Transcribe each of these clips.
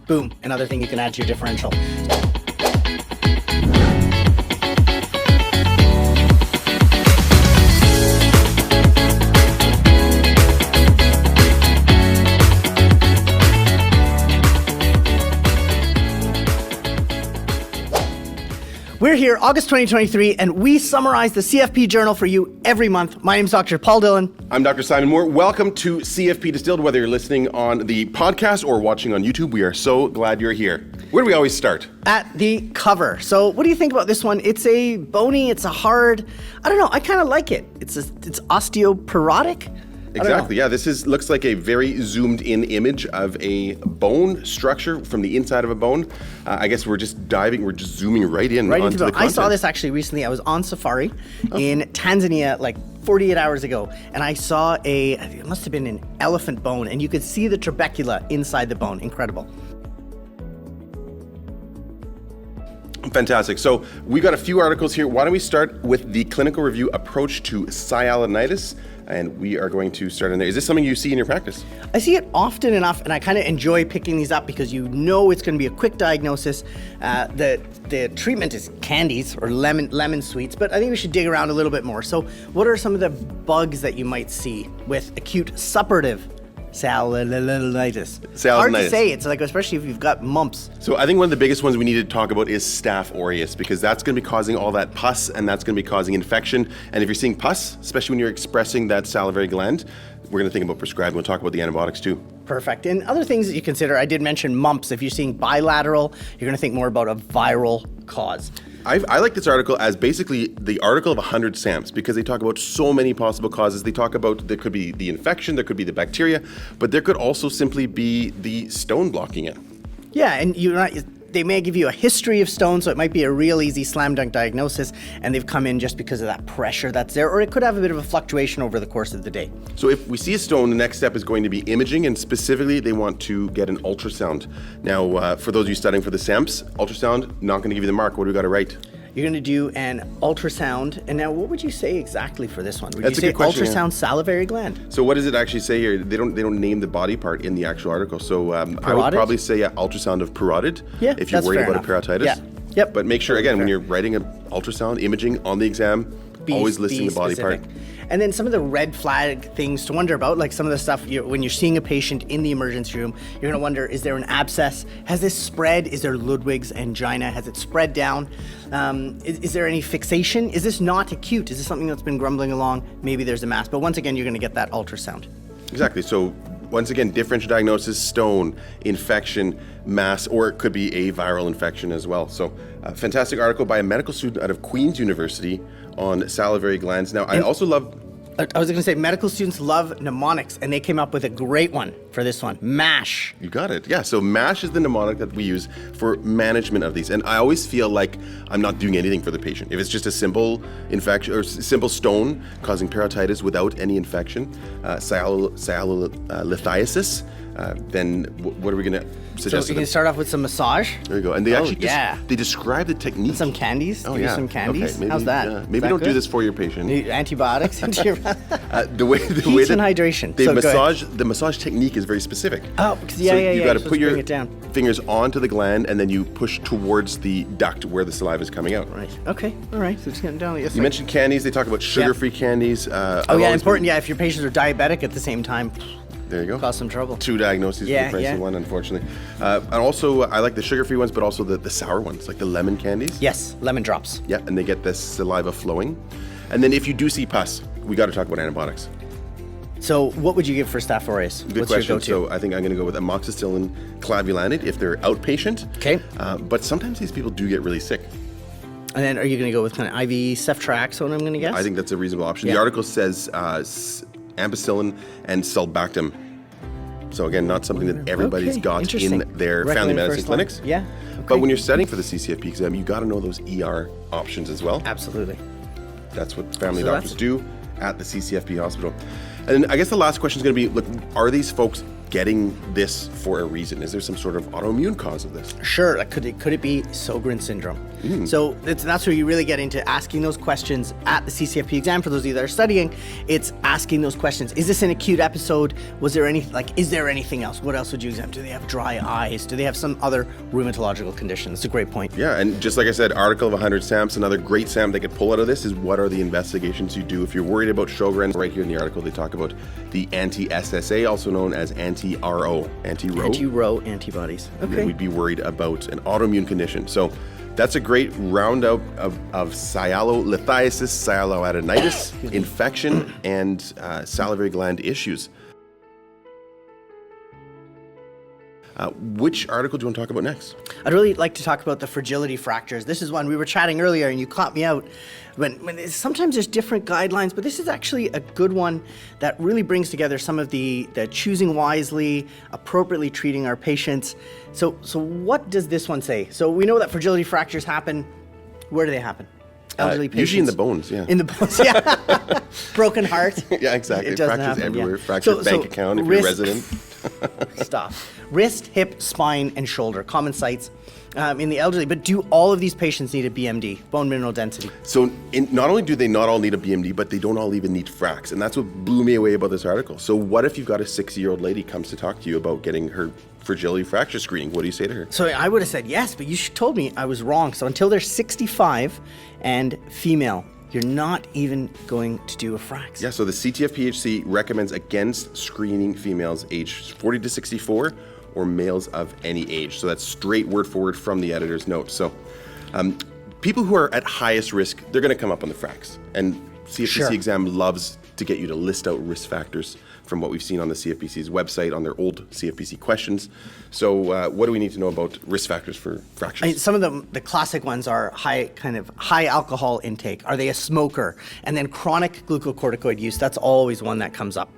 Boom, another thing you can add to your differential. We're here, August 2023, and we summarize the CFP journal for you every month. My name is Dr. Paul Dillon. I'm Dr. Simon Moore. Welcome to CFP Distilled, whether you're listening on the podcast or watching on YouTube. We are so glad you're here. Where do we always start? At the cover. So what do you think about this one? It's a bony, it's a hard, I don't know, I kind of like it. It's osteoporotic. Exactly, yeah. This looks like a very zoomed in image of a bone structure from the inside of a bone. I guess we're just zooming right into the content. I saw this actually recently. I was on safari in Tanzania like 48 hours ago, and I saw it must have been an elephant bone, and you could see the trabecula inside the bone. Incredible. Fantastic. So we got a few articles here. Why don't we start with the clinical review approach to Sialadenitis? And we are going to start in there. Is this something you see in your practice? I see it often enough, and I kind of enjoy picking these up because you know it's going to be a quick diagnosis. The treatment is candies or lemon sweets, but I think we should dig around a little bit more. So what are some of the bugs that you might see with acute suppurative Sialadenitis? Hard to say. It's like, especially if you've got mumps. So I think one of the biggest ones we need to talk about is Staph aureus, because that's going to be causing all that pus, and that's going to be causing infection. And if you're seeing pus, especially when you're expressing that salivary gland, we're going to think about prescribing. We'll talk about the antibiotics too. Perfect. And other things that you consider, I did mention mumps. If you're seeing bilateral, you're going to think more about a viral cause. I like this article as basically the article of 100 SAMs, because they talk about so many possible causes. They talk about there could be the infection, there could be the bacteria, but there could also simply be the stone blocking it. Yeah, and they may give you a history of stone, so it might be a real easy slam dunk diagnosis, and they've come in just because of that pressure that's there, or it could have a bit of a fluctuation over the course of the day. So if we see a stone, the next step is going to be imaging, and specifically they want to get an ultrasound. Now, for those of you studying for the SAMs, ultrasound, not going to give you the mark. What do we got to write? You're going to do an ultrasound, and now what would you say exactly for this one? Would That's you say a good question, ultrasound salivary gland? So what does it actually say here? They don't name the body part in the actual article. So I would probably say ultrasound of parotid, if you're worried about a parotitis. Yeah. Yep. But make sure, again, when you're writing an ultrasound imaging on the exam, always listing the body part. And then some of the red flag things to wonder about, like some of the stuff when you're seeing a patient in the emergency room, you're going to wonder, is there an abscess? Has this spread? Is there Ludwig's angina? Has it spread down? Is there any fixation? Is this not acute? Is this something that's been grumbling along? Maybe there's a mass. But once again, you're going to get that ultrasound. Exactly. So once again, differential diagnosis, stone, infection, mass, or it could be a viral infection as well. So a fantastic article by a medical student out of Queen's University on salivary glands. Now, I also love... I was going to say medical students love mnemonics, and they came up with a great one for this one, MASH. You got it. Yeah, so MASH is the mnemonic that we use for management of these. And I always feel like I'm not doing anything for the patient. If it's just a simple infection or simple stone causing parotitis without any infection, sialadenitis, then what are we going to suggest? So you can start off with some massage. There you go. And they they describe the technique. Some candies. Oh, yeah. Some candies. Okay, maybe, how's that? Maybe don't do this for your patient. Antibiotics into your the way and that hydration. The massage technique is very specific. Oh, because you got to put your fingers onto the gland, and then you push towards the duct where the saliva is coming out. Right. Okay. All right. So just getting down. You mentioned candies. They talk about sugar-free candies. Important. Yeah, if your patients are diabetic at the same time. There you go. Cause some trouble. 2 diagnoses for the price of one, unfortunately. And also, I like the sugar-free ones, but also the sour ones, like the lemon candies. Yes, lemon drops. Yeah, and they get this saliva flowing. And then if you do see pus, we got to talk about antibiotics. So what would you give for Staph aureus? Good question. So I think I'm going to go with amoxicillin clavulanate if they're outpatient. Okay. But sometimes these people do get really sick. And then are you going to go with kind of IV ceftriaxone, I'm going to guess? I think that's a reasonable option. Yeah. The article says ampicillin and sulbactam. So again, not something that everybody's got in their family medicine clinics. Yeah. Okay. But when you're studying for the CCFP exam, you got to know those ER options as well. Absolutely. That's what family doctors do at the CCFP hospital. And I guess the last question is going to be, look, are these folks getting this for a reason? Is there some sort of autoimmune cause of this? Sure. Could it be Sjogren's syndrome? So that's where you really get into asking those questions at the CCFP exam. For those of you that are studying, it's asking those questions. Is this an acute episode? Was there is there anything else? What else would you examine? Do they have dry eyes? Do they have some other rheumatological condition? That's a great point. Yeah, and just like I said, article of 100 SAMs, another great SAM they could pull out of this is what are the investigations you do if you're worried about Sjogren's. Right here in the article, they talk about the anti-SSA, also known as anti-RO, Anti-RO antibodies. Okay. We'd be worried about an autoimmune condition. So that's a great roundup of sialolithiasis, sialadenitis, infection, and salivary gland issues. Which article do you want to talk about next? I'd really like to talk about the fragility fractures. This is one we were chatting earlier, and you caught me out. When sometimes there's different guidelines, but this is actually a good one that really brings together some of the choosing wisely, appropriately treating our patients. So what does this one say? So we know that fragility fractures happen. Where do they happen? Elderly patients. Usually in the bones, yeah. In the bones, yeah. Broken heart. Yeah, exactly. It doesn't fractures happen, everywhere. yeah. Fractured bank account if you're a resident. Stop. Wrist, hip, spine, and shoulder, common sites in the elderly. But do all of these patients need a BMD, bone mineral density? So not only do they not all need a BMD, but they don't all even need fracs. And that's what blew me away about this article. So what if you've got a 60-year-old lady comes to talk to you about getting her fragility fracture screening? What do you say to her? So I would have said yes, but you told me I was wrong. So until they're 65 and female, you're not even going to do a frax. Yeah, so the CTFPHC recommends against screening females aged 40 to 64 or males of any age. So that's straight word for word from the editor's note. So people who are at highest risk, they're going to come up on the frax. And CFPC exam loves to get you to list out risk factors from what we've seen on the CFPC's website on their old CFPC questions. So what do we need to know about risk factors for fractures? Some of the classic ones are high alcohol intake. Are they a smoker? And then chronic glucocorticoid use. That's always one that comes up.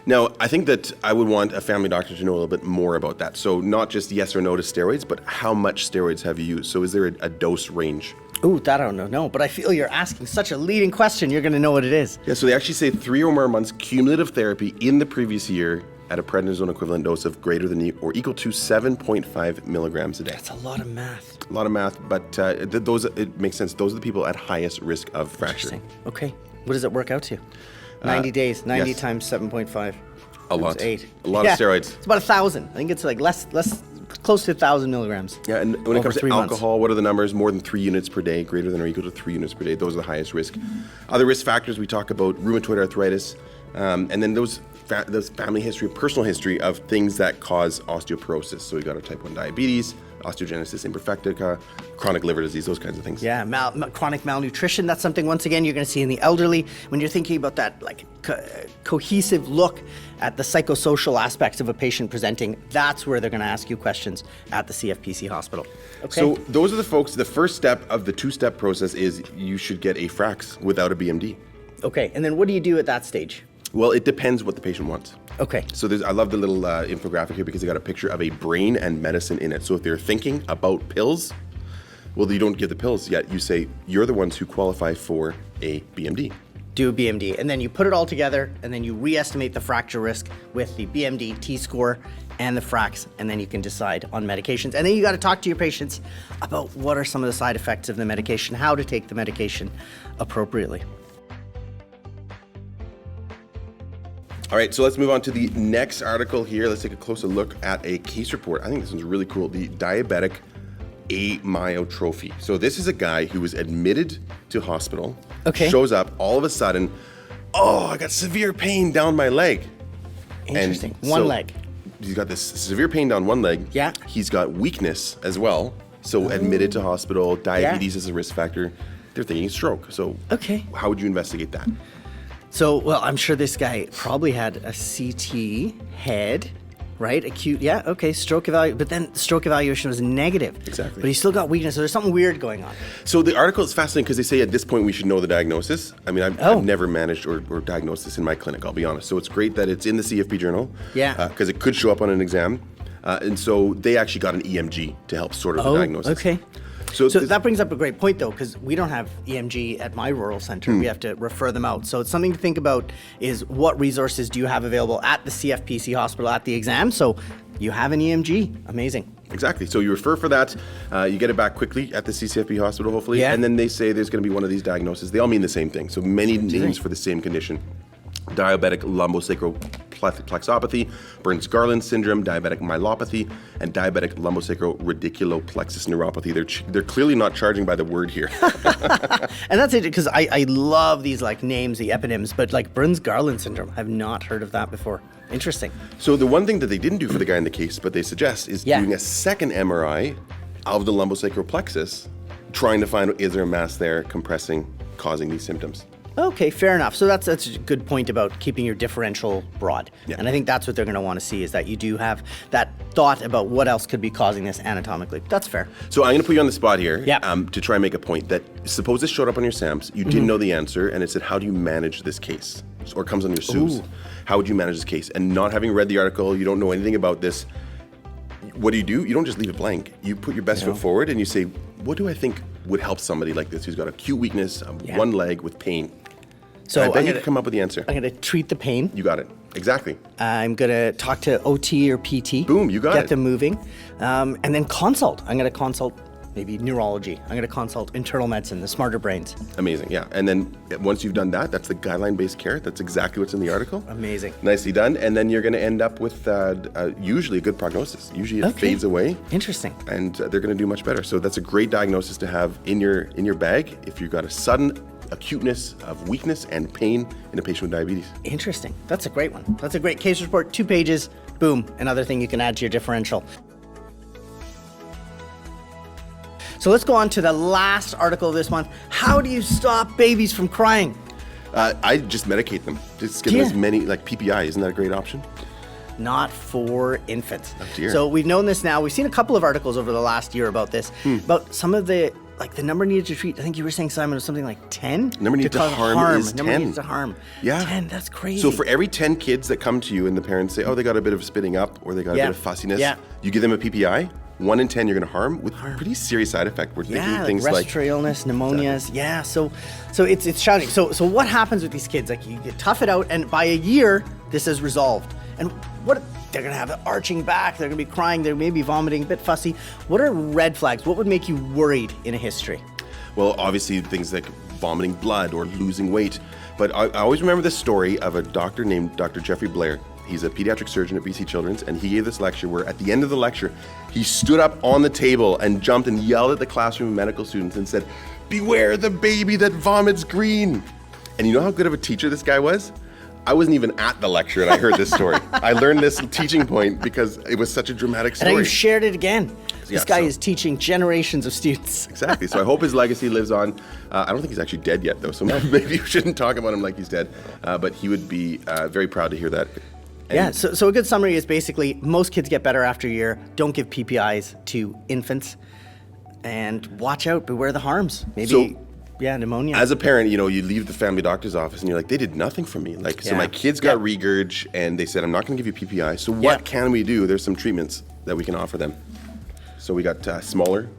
Now, I think that I would want a family doctor to know a little bit more about that. So not just yes or no to steroids, but how much steroids have you used? So is there a dose range? Ooh, that I don't know. But I feel you're asking such a leading question. You're going to know what it is. Yeah, so they actually say 3 or more months cumulative therapy in the previous year at a prednisone equivalent dose of greater than or equal to 7.5 milligrams a day. That's a lot of math. A lot of math, but it makes sense. Those are the people at highest risk of fracture. Interesting. Okay. What does it work out to? 90 days. 90 times 7.5. A lot. 8. A lot of steroids. It's about 1,000. I think it's like less close to 1,000 milligrams. Yeah, and when it comes to 3 months. alcohol, what are the numbers? More than 3 units per day, greater than or equal to 3 units per day. Those are the highest risk. Other risk factors, we talk about rheumatoid arthritis, and then those family history, personal history of things that cause osteoporosis. So we got our type 1 diabetes, osteogenesis imperfecta, chronic liver disease, those kinds of things. Yeah, chronic malnutrition. That's something, once again, you're going to see in the elderly. When you're thinking about that cohesive look at the psychosocial aspects of a patient presenting, that's where they're going to ask you questions at the CFPC hospital. Okay. So those are the folks, the first step of the 2-step process is you should get a frax without a BMD. Okay, and then what do you do at that stage? Well, it depends what the patient wants. Okay. So I love the little infographic here because they got a picture of a brain and medicine in it. So if they're thinking about pills, well, you don't give the pills yet. You say, you're the ones who qualify for a BMD. Do a BMD. And then you put it all together, and then you re-estimate the fracture risk with the BMD T-score and the frax, and then you can decide on medications. And then you got to talk to your patients about what are some of the side effects of the medication, how to take the medication appropriately. All right, so let's move on to the next article here. Let's take a closer look at a case report. I think this one's really cool. The Diabetic Amyotrophy. So this is a guy who was admitted to hospital, shows up all of a sudden, I got severe pain down my leg. Interesting. And one leg. He's got this severe pain down one leg. Yeah. He's got weakness as well. So admitted to hospital, diabetes is a risk factor. They're thinking stroke. So how would you investigate that? So, well, I'm sure this guy probably had a CT head, right? Acute, stroke evaluation. But then stroke evaluation was negative. Exactly. But he still got weakness, so there's something weird going on. So the article is fascinating because they say at this point we should know the diagnosis. I mean, I've never managed or diagnosed this in my clinic, I'll be honest. So it's great that it's in the CFP journal. Yeah. Because it could show up on an exam. And so they actually got an EMG to help sort of the diagnosis. Okay. So that brings up a great point, though, because we don't have EMG at my rural center. We have to refer them out. So it's something to think about is what resources do you have available at the CFPC hospital at the exam? So you have an EMG. Amazing. Exactly. So you refer for that, you get it back quickly at the CCFP hospital, hopefully, and then they say there's going to be one of these diagnoses. They all mean the same thing. So many names for the same condition. Diabetic lumbosacral plexopathy, Burns-Garland syndrome, diabetic myelopathy, and diabetic lumbosacral radiculoplexus neuropathy. They're clearly not charging by the word here. And that's it, because I love these like names, the eponyms, but like Burns-Garland syndrome, I've not heard of that before. Interesting. So the one thing that they didn't do for the guy in the case, but they suggest, is doing a second MRI of the lumbosacral plexus, trying to find is there a mass there compressing, causing these symptoms. Okay, fair enough. So that's a good point about keeping your differential broad. Yeah. And I think that's what they're going to want to see, is that you do have that thought about what else could be causing this anatomically. That's fair. So I'm going to put you on the spot here to try and make a point that suppose this showed up on your SAMs, you didn't know the answer, and it said, how do you manage this case? Or it comes on your SUS. How would you manage this case? And not having read the article, you don't know anything about this, what do? You don't just leave it blank. You put your best foot forward and you say, what do I think would help somebody like this who's got acute weakness, one leg with pain? So I bet you could come up with the answer. I'm going to treat the pain. You got it. Exactly. I'm going to talk to OT or PT. Boom, you got it. Get them moving. And then consult. I'm going to consult maybe neurology. I'm going to consult internal medicine, the smarter brains. Amazing, yeah. And then once you've done that, that's the guideline-based care. That's exactly what's in the article. Amazing. Nicely done. And then you're going to end up with usually a good prognosis. Usually it fades away. Interesting. And they're going to do much better. So that's a great diagnosis to have in your bag if you've got a sudden acuteness of weakness and pain in a patient with diabetes. Interesting. That's a great one. That's a great case report. 2 pages. Boom. Another thing you can add to your differential. So let's go on to the last article of this month. How do you stop babies from crying? I just medicate them. Just give them as many, like PPI. Isn't that a great option? Not for infants. Oh dear. So we've known this now. We've seen a couple of articles over the last year about this. About some of the, like the number needed to treat. I think you were saying, Simon, was something like 10? Number needed to harm is 10. Number needed to harm. Yeah. 10, that's crazy. So for every 10 kids that come to you and the parents say, oh, they got a bit of spitting up or they got a bit of fussiness, you give them a PPI, 1 in 10 you're going to harm with pretty serious side effect. We're thinking things like respiratory illness, pneumonias. Yeah, so it's shocking. So what happens with these kids? Like you tough it out, and by a year this is resolved. And what they're going to have an arching back. They're going to be crying. They're maybe vomiting, a bit fussy. What are red flags? What would make you worried in a history? Well, obviously things like vomiting blood or losing weight. But I always remember this story of a doctor named Dr. Jeffrey Blair. He's a pediatric surgeon at BC Children's, and he gave this lecture where at the end of the lecture, he stood up on the table and jumped and yelled at the classroom of medical students and said, "Beware the baby that vomits green." And you know how good of a teacher this guy was? I wasn't even at the lecture and I heard this story. I learned this teaching point because it was such a dramatic story. And you shared it again. This guy is teaching generations of students. Exactly. So I hope his legacy lives on. I don't think he's actually dead yet, though, so maybe you shouldn't talk about him like he's dead. But he would be very proud to hear that. And so a good summary is basically most kids get better after a year. Don't give PPIs to infants. And watch out, beware the harms. Maybe, pneumonia. As a parent, you leave the family doctor's office and you're like, they did nothing for me. So my kids got regurg and they said, I'm not going to give you PPI. So what can we do? There's some treatments that we can offer them. So we got smaller,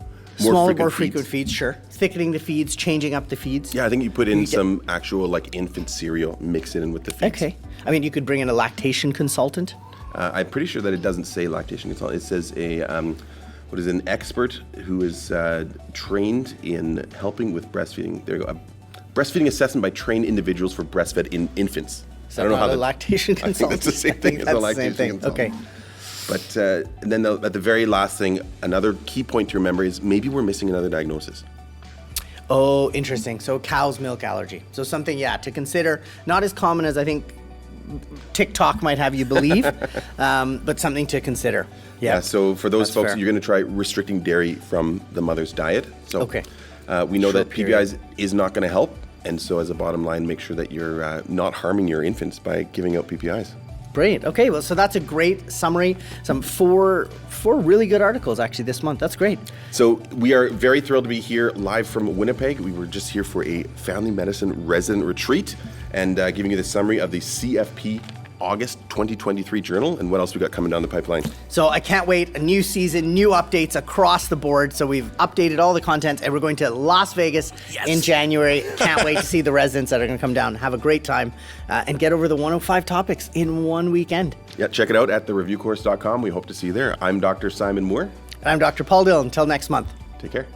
more frequent feeds, sure. Thickening the feeds, changing up the feeds. Yeah, I think you put in some actual infant cereal, mix it in with the feeds. Okay. I mean, you could bring in a lactation consultant. I'm pretty sure that it doesn't say lactation consultant. It says an expert who is trained in helping with breastfeeding. There you go. A breastfeeding assessment by trained individuals for breastfed in-infants. I don't know how the lactation consultant. I think that's the same thing as a lactation consultant. Okay. But and then at the very last thing, another key point to remember is maybe we're missing another diagnosis. Oh, interesting. So cow's milk allergy. So something, to consider. Not as common as I think TikTok might have you believe, but something to consider. Yeah, so for those folks, you're going to try restricting dairy from the mother's diet. So we know that PPIs is not going to help. And so as a bottom line, make sure that you're not harming your infants by giving out PPIs. Brilliant. Okay, well, so that's a great summary. Some four really good articles actually this month. That's great. So we are very thrilled to be here live from Winnipeg. We were just here for a family medicine resident retreat and giving you the summary of the CFP August 2023 journal. And what else we got coming down the pipeline? So I can't wait. A new season, new updates across the board. So we've updated all the content and we're going to Las Vegas in January. Can't wait to see the residents that are going to come down. Have a great time and get over the 105 topics in one weekend. Yeah, check it out at thereviewcourse.com. We hope to see you there. I'm Dr. Simon Moore. And I'm Dr. Paul Dillon. Until next month. Take care.